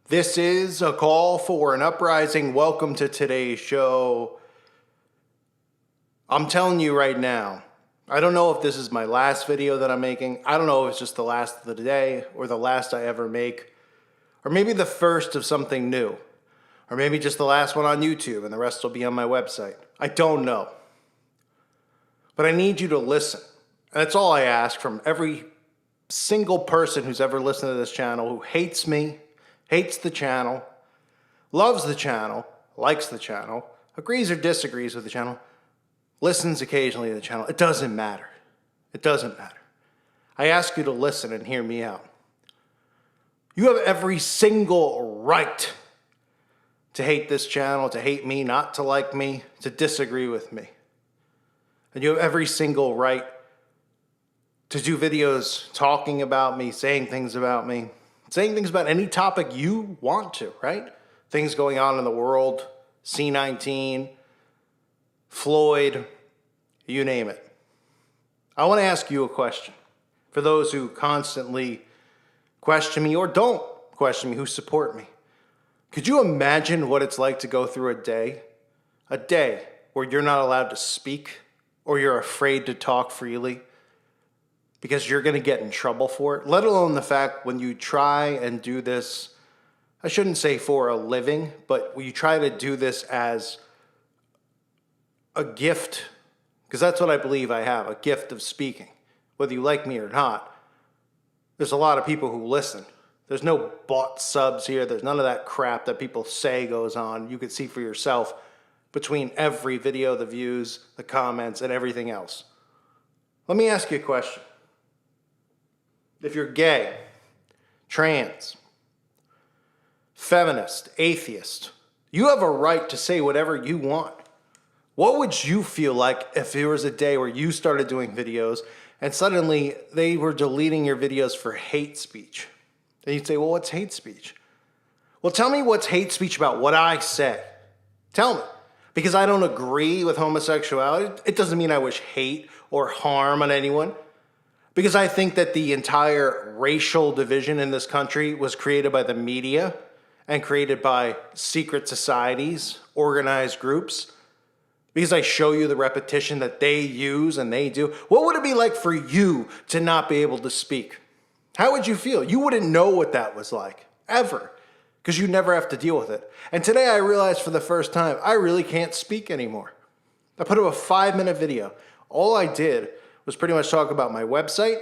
This is a call for an uprising. Welcome to today's show. I'm telling you right now, I don't know if this is my last video that I'm making. I don't know if it's just the last of the day or the last I ever make, or maybe the first of something new, or maybe just the last one on YouTube and the rest will be on my website. I don't know. But I need you to listen. And that's all I ask from every single person who's ever listened to this channel, who hates me, hates the channel, loves the channel, likes the channel, agrees or disagrees with the channel, listens occasionally to the channel. It doesn't matter. It doesn't matter. I ask you to listen and hear me out. You have every single right to hate this channel, to hate me, not to like me, to disagree with me. And you have every single right to do videos talking about me, saying things about me, saying things about any topic you want to, right? Things going on in the world, C-19, Floyd, you name it. I want to ask you a question. For those who constantly question me or don't question me, who support me. Could you imagine what it's like to go through a day where you're not allowed to speak or you're afraid to talk freely because you're going to get in trouble for it, let alone the fact when you try and do this, I shouldn't say for a living, but when you try to do this as a gift, because that's what I believe I have, a gift of speaking, whether you like me or not. There's a lot of people who listen. There's no bought subs here. There's none of that crap that people say goes on. You can see for yourself between every video, the views, the comments, and everything else. Let me ask you a question. If you're gay, trans, feminist, atheist, you have a right to say whatever you want. What would you feel like if there was a day where you started doing videos and suddenly they were deleting your videos for hate speech? And you'd say, well, what's hate speech? Well, tell me what's hate speech about what I say. Tell me. Because I don't agree with homosexuality, it doesn't mean I wish hate or harm on anyone. Because I think that the entire racial division in this country was created by the media and created by secret societies, organized groups. Because I show you the repetition that they use and they do. What would it be like for you to not be able to speak? How would you feel? You wouldn't know what that was like, ever, because you never have to deal with it. And today I realized for the first time, I really can't speak anymore. I put up a 5-minute video. All I did was pretty much talk about my website,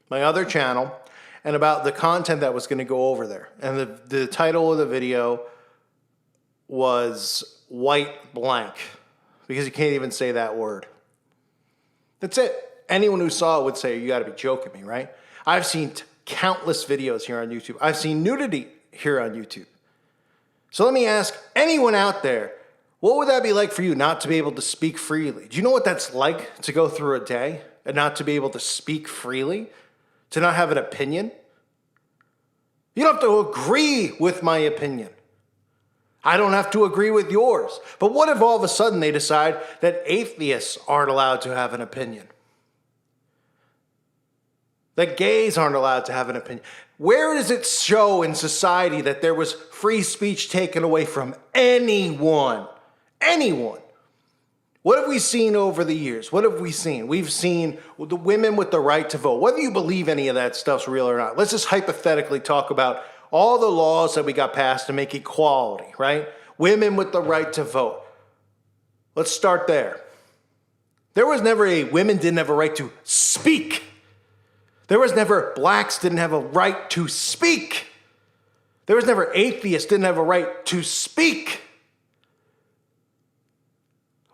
my other channel, and about the content that was going to go over there. And the title of the video was white blank, because you can't even say that word. That's it. Anyone who saw it would say, you got to be joking me, right? I've seen countless videos here on YouTube. I've seen nudity here on YouTube. So let me ask anyone out there, what would that be like for you not to be able to speak freely? Do you know what that's like to go through a day and not to be able to speak freely? To not have an opinion? You don't have to agree with my opinion. I don't have to agree with yours. But what if all of a sudden they decide that atheists aren't allowed to have an opinion? That gays aren't allowed to have an opinion? Where does it show in society that there was free speech taken away from anyone? Anyone. What have we seen over the years? What have we seen? We've seen the women with the right to vote. Whether you believe any of that stuff's real or not, let's just hypothetically talk about all the laws that we got passed to make equality, right? Women with the right to vote. Let's start there. There was never women didn't have a right to speak. There was never blacks didn't have a right to speak. There was never atheists didn't have a right to speak.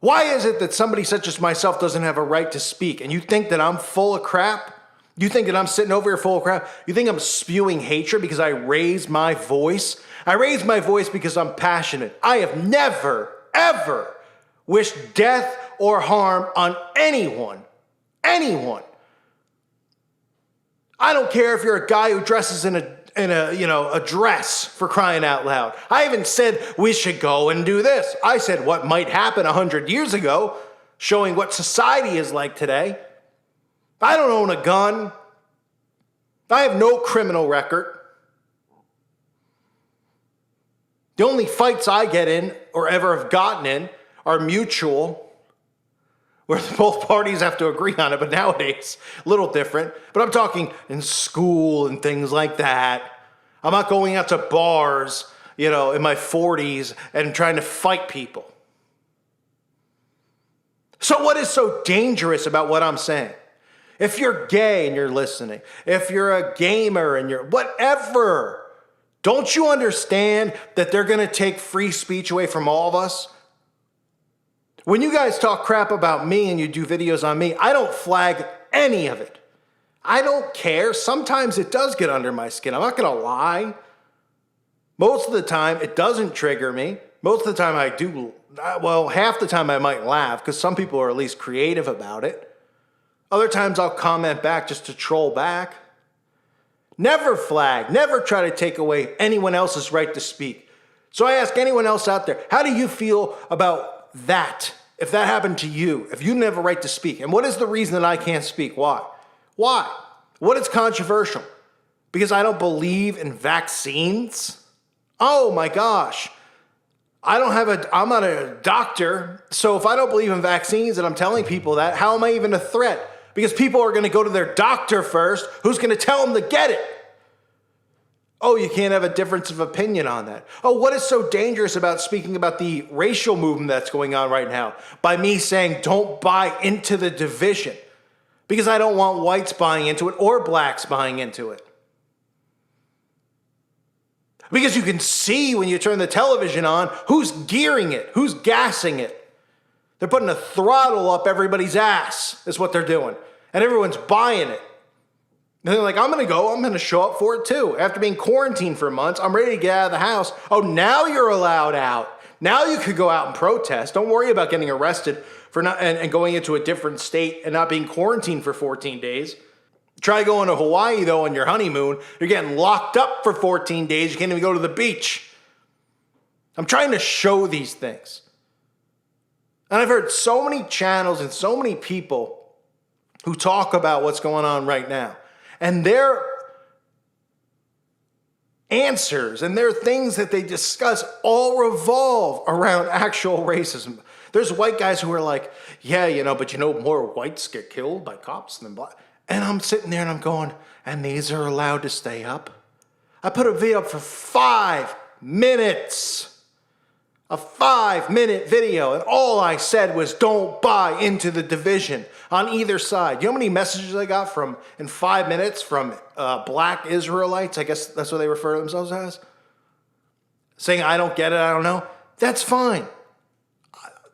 Why is it that somebody such as myself doesn't have a right to speak? And you think that I'm full of crap? You think that I'm sitting over here full of crap? You think I'm spewing hatred because I raised my voice? I raised my voice because I'm passionate. I have never, ever wished death or harm on anyone. Anyone. I don't care if you're a guy who dresses in a dress, for crying out loud. I haven't said we should go and do this. I said what might happen 100 years ago, showing what society is like today. I don't own a gun. I have no criminal record. The only fights I get in or ever have gotten in are mutual, where both parties have to agree on it, but nowadays, a little different. But I'm talking in school and things like that. I'm not going out to bars, in my 40s and trying to fight people. So what is so dangerous about what I'm saying? If you're gay and you're listening, if you're a gamer and you're whatever, don't you understand that they're going to take free speech away from all of us? When you guys talk crap about me and you do videos on me, I don't flag any of it. I don't care. Sometimes it does get under my skin. I'm not going to lie. Most of the time, it doesn't trigger me. Most of the time, I do. Well, half the time I might laugh because some people are at least creative about it. Other times I'll comment back just to troll back. Never flag. Never try to take away anyone else's right to speak. So I ask anyone else out there, how do you feel about that? If that happened to you, if you didn't have a right to speak, and what is the reason that I can't speak? Why? Why? What is controversial? Because I don't believe in vaccines? Oh my gosh. I'm not a doctor, so if I don't believe in vaccines and I'm telling people that, how am I even a threat? Because people are going to go to their doctor first, who's going to tell them to get it. Oh, you can't have a difference of opinion on that. Oh, what is so dangerous about speaking about the racial movement that's going on right now? By me saying, don't buy into the division. Because I don't want whites buying into it or blacks buying into it. Because you can see when you turn the television on, who's gearing it, who's gassing it. They're putting a throttle up everybody's ass, is what they're doing. And everyone's buying it. And they're like, I'm going to show up for it too. After being quarantined for months, I'm ready to get out of the house. Oh, now you're allowed out. Now you could go out and protest. Don't worry about getting arrested for not and going into a different state and not being quarantined for 14 days. Try going to Hawaii, though, on your honeymoon. You're getting locked up for 14 days. You can't even go to the beach. I'm trying to show these things. And I've heard so many channels and so many people who talk about what's going on right now. And their answers and their things that they discuss all revolve around actual racism. There's white guys who are like, yeah, but more whites get killed by cops than black. And I'm sitting there and I'm going, and these are allowed to stay up? I put a video up for 5 minutes. A 5-minute video. And all I said was, don't buy into the division on either side. You know how many messages I got in 5 minutes from black Israelites? I guess that's what they refer to themselves as. Saying, I don't get it, I don't know. That's fine.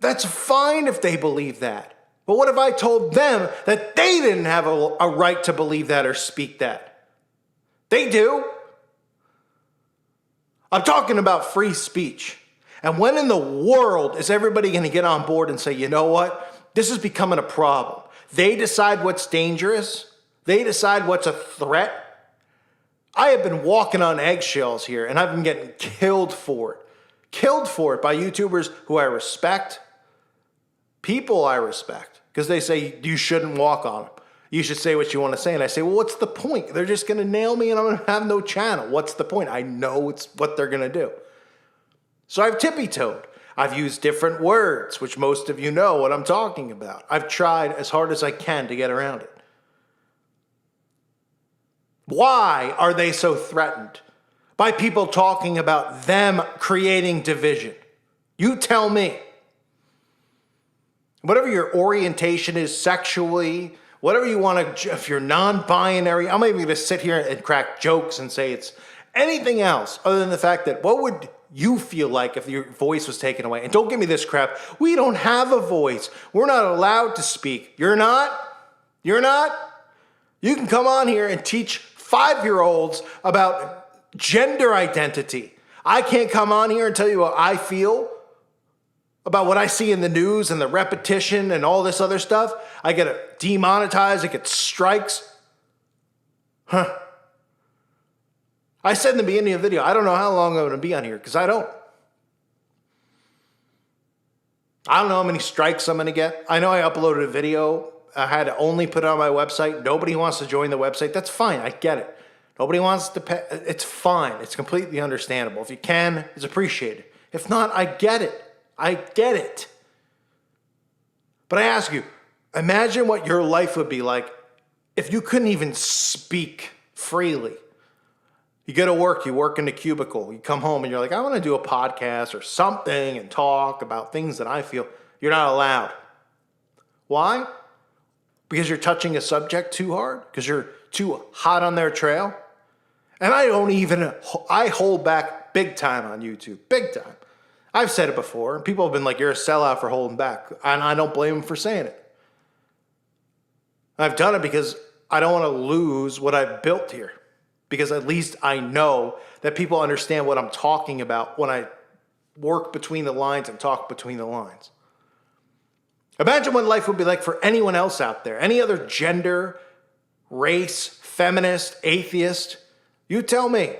That's fine if they believe that. But what if I told them that they didn't have a right to believe that or speak that? They do. I'm talking about free speech. And when in the world is everybody going to get on board and say, you know what? This is becoming a problem. They decide what's dangerous. They decide what's a threat. I have been walking on eggshells here, and I've been getting killed for it. Killed for it by YouTubers who I respect. People I respect. Because they say, you shouldn't walk on them. You should say what you want to say. And I say, well, what's the point? They're just going to nail me and I'm going to have no channel. What's the point? I know it's what they're going to do. So I've tippy-toed. I've used different words, which most of you know what I'm talking about. I've tried as hard as I can to get around it. Why are they so threatened? By people talking about them creating division. You tell me. Whatever your orientation is sexually, whatever you want to, if you're non-binary, I'm not even going to sit here and crack jokes and say it's anything else other than the fact that what would you feel like if your voice was taken away? And don't give me this crap. We don't have a voice. We're not allowed to speak. You're not? You're not? You can come on here and teach 5-year-olds about gender identity. I can't come on here and tell you what I feel about what I see in the news and the repetition and all this other stuff. I get demonetized, I get strikes. I said in the beginning of the video, I don't know how long I'm going to be on here, because I don't. I don't know how many strikes I'm going to get. I know I uploaded a video. I had to only put it on my website. Nobody wants to join the website. That's fine. I get it. Nobody wants to pay. It's fine. It's completely understandable. If you can, it's appreciated. If not, I get it. I get it. But I ask you, imagine what your life would be like if you couldn't even speak freely. You go to work, you work in a cubicle, you come home and you're like, I want to do a podcast or something and talk about things that I feel. You're not allowed. Why? Because you're touching a subject too hard? Because you're too hot on their trail? And I hold back big time on YouTube, big time. I've said it before. People have been like, you're a sellout for holding back. And I don't blame them for saying it. I've done it because I don't want to lose what I've built here. Because at least I know that people understand what I'm talking about when I work between the lines and talk between the lines. Imagine what life would be like for anyone else out there, any other gender, race, feminist, atheist. You tell me.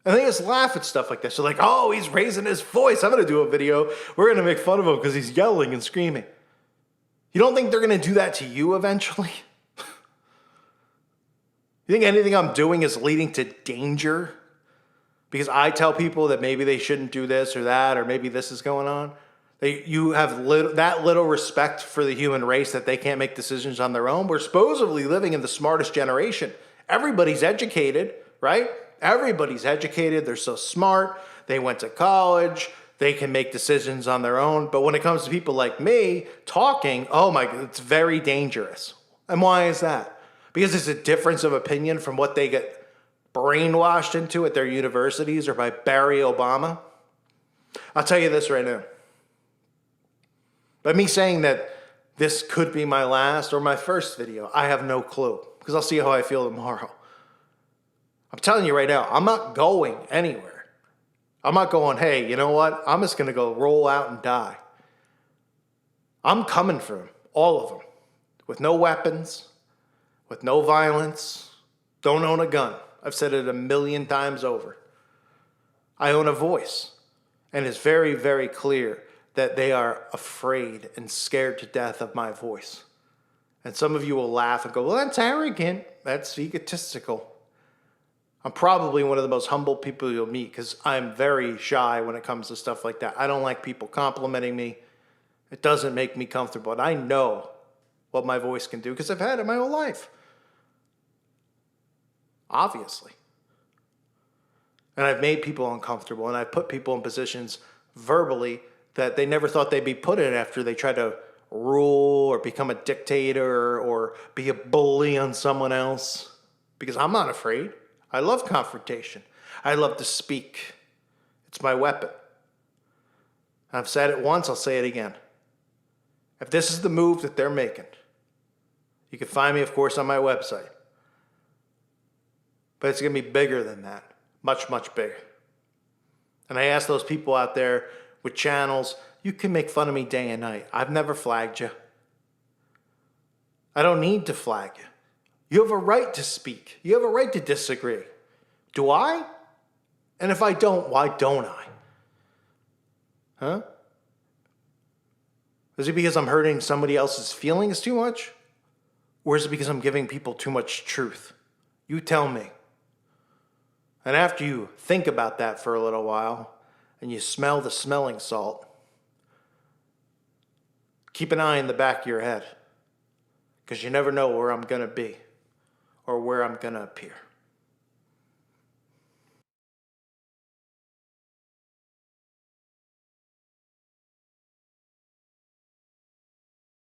And they just laugh at stuff like this. They're like, oh, he's raising his voice. I'm going to do a video. We're going to make fun of him because he's yelling and screaming. You don't think they're going to do that to you eventually? You think anything I'm doing is leading to danger? Because I tell people that maybe they shouldn't do this or that, or maybe this is going on? You have that little respect for the human race that they can't make decisions on their own? We're supposedly living in the smartest generation. Everybody's educated, right? Everybody's educated. They're so smart. They went to college. They can make decisions on their own. But when it comes to people like me talking, oh my God, it's very dangerous. And why is that? Because it's a difference of opinion from what they get brainwashed into at their universities or by Barry Obama. I'll tell you this right now. By me saying that this could be my last or my first video, I have no clue. Because I'll see how I feel tomorrow. I'm telling you right now, I'm not going anywhere. I'm not going, hey, you know what? I'm just going to go roll out and die. I'm coming for them, all of them, with no weapons, with no violence, don't own a gun. I've said it 1,000,000 times over. I own a voice. And it's very, very clear that they are afraid and scared to death of my voice. And some of you will laugh and go, well, that's arrogant. That's egotistical. I'm probably one of the most humble people you'll meet because I'm very shy when it comes to stuff like that. I don't like people complimenting me. It doesn't make me comfortable. And I know what my voice can do because I've had it my whole life. Obviously. And I've made people uncomfortable and I've put people in positions verbally that they never thought they'd be put in after they tried to rule or become a dictator or be a bully on someone else. Because I'm not afraid. I love confrontation. I love to speak. It's my weapon. I've said it once, I'll say it again. If this is the move that they're making, you can find me, of course, on my website. But it's going to be bigger than that. Much, much bigger. And I ask those people out there with channels, you can make fun of me day and night. I've never flagged you. I don't need to flag you. You have a right to speak. You have a right to disagree. Do I? And if I don't, why don't I? Huh? Is it because I'm hurting somebody else's feelings too much? Or is it because I'm giving people too much truth? You tell me. And after you think about that for a little while, and you smell the smelling salt, keep an eye in the back of your head, because you never know where I'm going to be or where I'm going to appear.